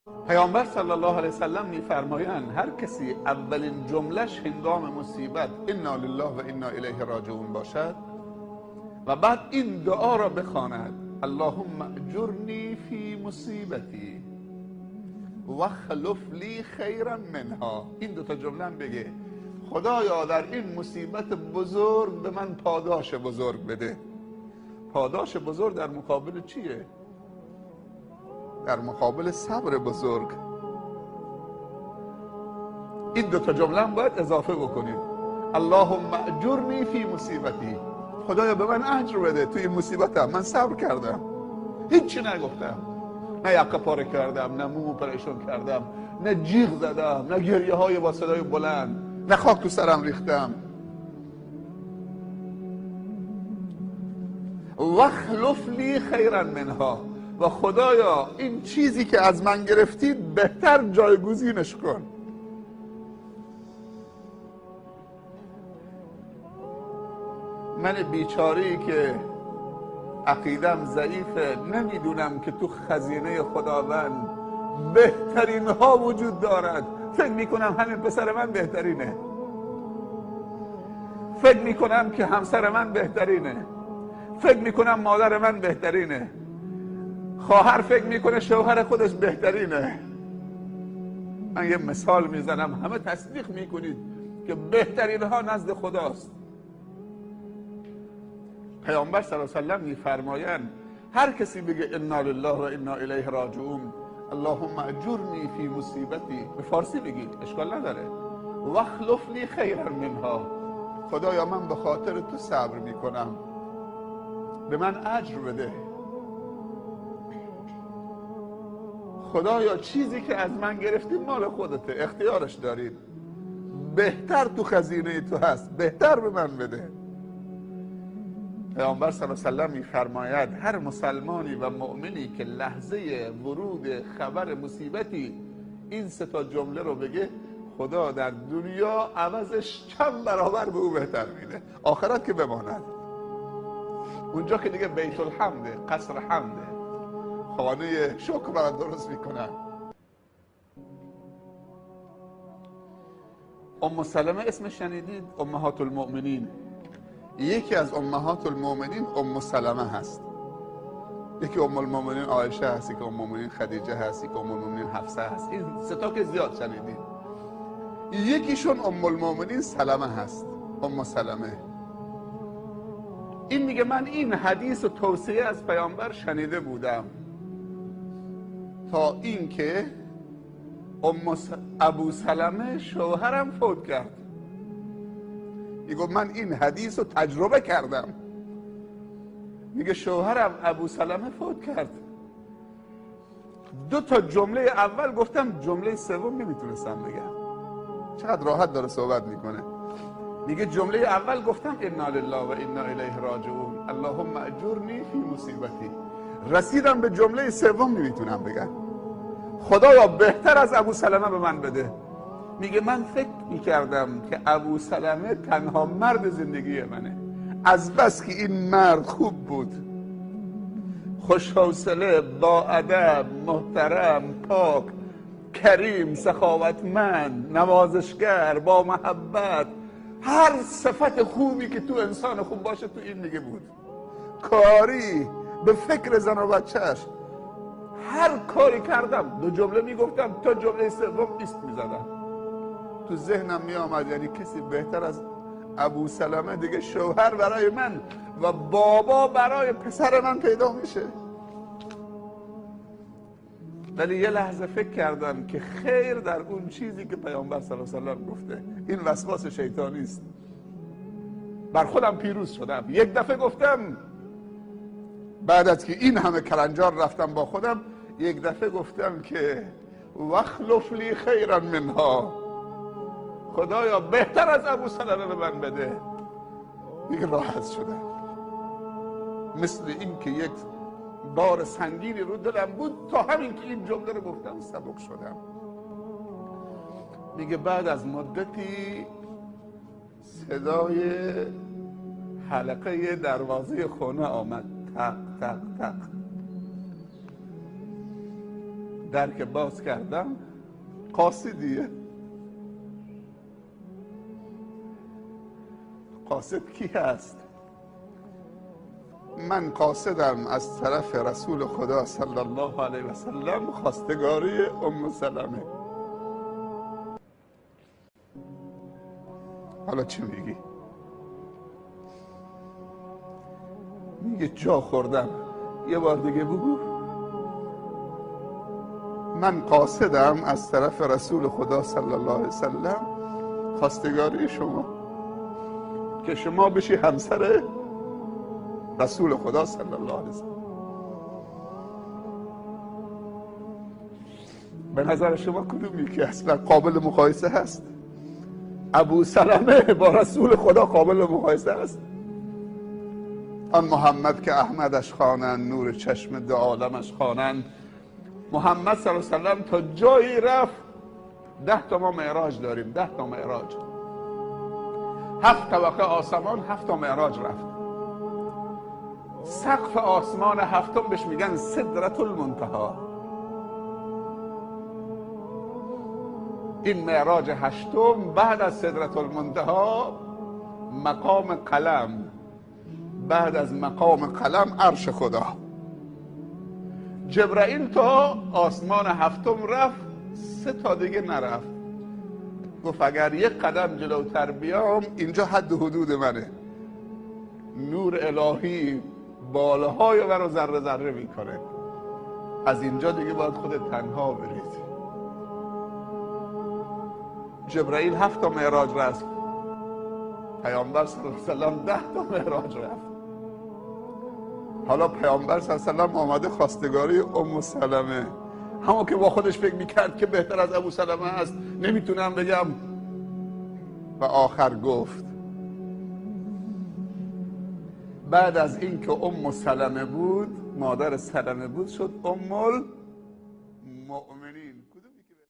پیامبر صلی الله علیه وسلم میفرمایند هر کسی اولین جملش هنگام مصیبت انا لله و انا الیه راجعون باشد و بعد این دعا را بخواند اللهم اجرنی فی مصیبتی واخلف لی خیرا منها، این دوتا جمله هم بگه خدایا در این مصیبت بزرگ به من پاداش بزرگ بده. پاداش بزرگ در مقابل چیه؟ در مقابل صبر بزرگ. این دوتا جمله هم باید اضافه بکنید. اللهم اجرنی فی مصیبتی، خدایا به من اجر بده توی این مصیبتم، من صبر کردم، هیچی نگفتم، نه یقه پاره کردم، نه مومو پریشون کردم، نه جیغ زدم، نه گریه های با صدای بلند، نه خاک تو سرم ریختم. واخلف لی خیرا منها، و خدایا این چیزی که از من گرفتی بهتر جایگزینش کن. من بیچاری که عقیدم ضعیفه نمیدونم که تو خزینه خداوند بهترین ها وجود دارد. فکر میکنم همین پسر من بهترینه، فکر میکنم که همسر من بهترینه، فکر میکنم مادر من بهترینه، خواهر فکر میکنه شوهر خودش بهترینه. من یه مثال میزنم همه تصدیق میکنید که بهترین ها نزد خداست. پیامبر صلی الله علیه و سلم میفرمایند هر کسی بگه انا لله و انا الیه راجعون اللهم اجرنی فی مصیبتی، به فارسی بگید اشکال نداره، واخلف لی خیرا منها، خدایا من به خاطر تو صبر میکنم، به من اجر بده. خدایا چیزی که از من گرفتی مال خودته، اختیارش دارید، بهتر تو خزینه تو هست، بهتر به من بده. پیامبر صلی الله علیه و سلم میفرماید هر مسلمانی و مؤمنی که لحظه ورود خبر مصیبتی این سه تا جمله رو بگه خدا در دنیا عوضش چند برابر به او بهتر میده، آخرت که بماند، اونجا که دیگه بیت الحمده، قصر حمده، خانه شکر برات درست میکنن. ام سلمه اسمش شنیدید؟ امهات المؤمنین. یکی از امهات المؤمنین ام سلمه هست، یکی ام المؤمنین عایشه هست، یکی ام المؤمنین خدیجه هست، یکی ام المؤمنین حفصه هست. این سه تا که زیاد شنیدید. یکیشون ام المؤمنین سلمه هست، ام سلمه. این میگه من این حدیث و توصیه از پیامبر شنیده بودم تا اینکه ابو سلمه شوهرم فوت کرد. میگه من این حدیث رو تجربه کردم. میگه شوهرم ابو سلمه فوت کرد، دو تا جمله اول گفتم، جمله سوم نمیتونستم بگم. چقدر راحت داره صحبت میکنه. میگه جمله اول گفتم انا لله و انا الیه راجعون اللهم اجرنی فی مصیبتی، رسیدم به جمله سوم نمیتونم بگم خدایا بهتر از ابو سلمه به من بده. میگه من فکر میکردم که ابو سلمه تنها مرد زندگی منه، از بس که این مرد خوب بود، خوش‌حوصله، با ادب، محترم، پاک، کریم، سخاوتمند، نوازشگر، با محبت، هر صفت خوبی که تو انسان خوب باشه تو این دیگه بود. کاری، به فکر زن و بچهش، هر کاری کردم. دو جمله میگفتم تا جمله سوم ایست میزدم. تو ذهنم میآمد یعنی کسی بهتر از ابو سلمه دیگه شوهر برای من و بابا برای پسر من پیدا میشه. ولی یه لحظه فکر کردم که خیر در اون چیزی که پیامبر صلی الله علیه و سلم گفته. این وسواس شیطانی است. بر خودم پیروز شدم. یک دفعه گفتم، بعد از که این همه کلنجار رفتم با خودم، یک دفعه گفتم که واخلف لی خیرا منها، خدایا بهتر از ابو سلمه به من بده. دیگه راحت شدم. مثل این که یک بار سنگینی رو دلم بود، تا همین که این جمله رو گفتم سبک شدم. میگه بعد از مدتی صدای حلقه دروازه خونه آمد، تق تق تق. در که باز کردم قاصدیه. قاصد کی هست؟ من قاصدم از طرف رسول خدا صلی الله علیه و سلم خواستگاری ام سلمه. حالا چی میگی؟ میگه جا خوردم. یه بار دیگه بگو. من قاصدم از طرف رسول خدا صلی الله علیه و سلم خواستگاری شما، که شما بشی همسر رسول خدا صلی الله علیه و سلم. به نظر شما کدومی که اصلا قابل مقایسه هست؟ ابو سلمه با رسول خدا قابل مقایسه است؟ آن محمد که احمدش خوانند، نور چشم دو عالمش خوانند. محمد صلی الله علیه و سلم تا جایی رفت، 10 تا ما معراج داریم، 10 تا معراج، 7 طبقه آسمان، 7 تا معراج رفت. سقف آسمان هفتم بهش میگن سدرة المنتهی. این معراج هشتم بعد از سدرة المنتهی مقام قلم، بعد از مقام قلم عرش خدا. جبرائیل تا آسمان هفتم رفت، 3 تا دیگه نرفت. گفت اگر 1 قدم جلوتر بیام اینجا حد و حدود منه. نور الهی بالهای من رو ذره ذره میکنه. از اینجا دیگه باید خودت تنها برید. جبرائیل 7 تا معراج رفت، پیامبر صلی الله علیه و سلم 10 تا معراج رفت. حالا پیامبر صلی الله علیه و سلم آمده خواستگاری ام سلمه، همون که با خودش فکر میکرد که بهتر از ابو سلمه است، نمیتونم بگم. و آخر گفت بعد از این که ام سلمه بود، مادر سلمه بود، شد ام المؤمنین.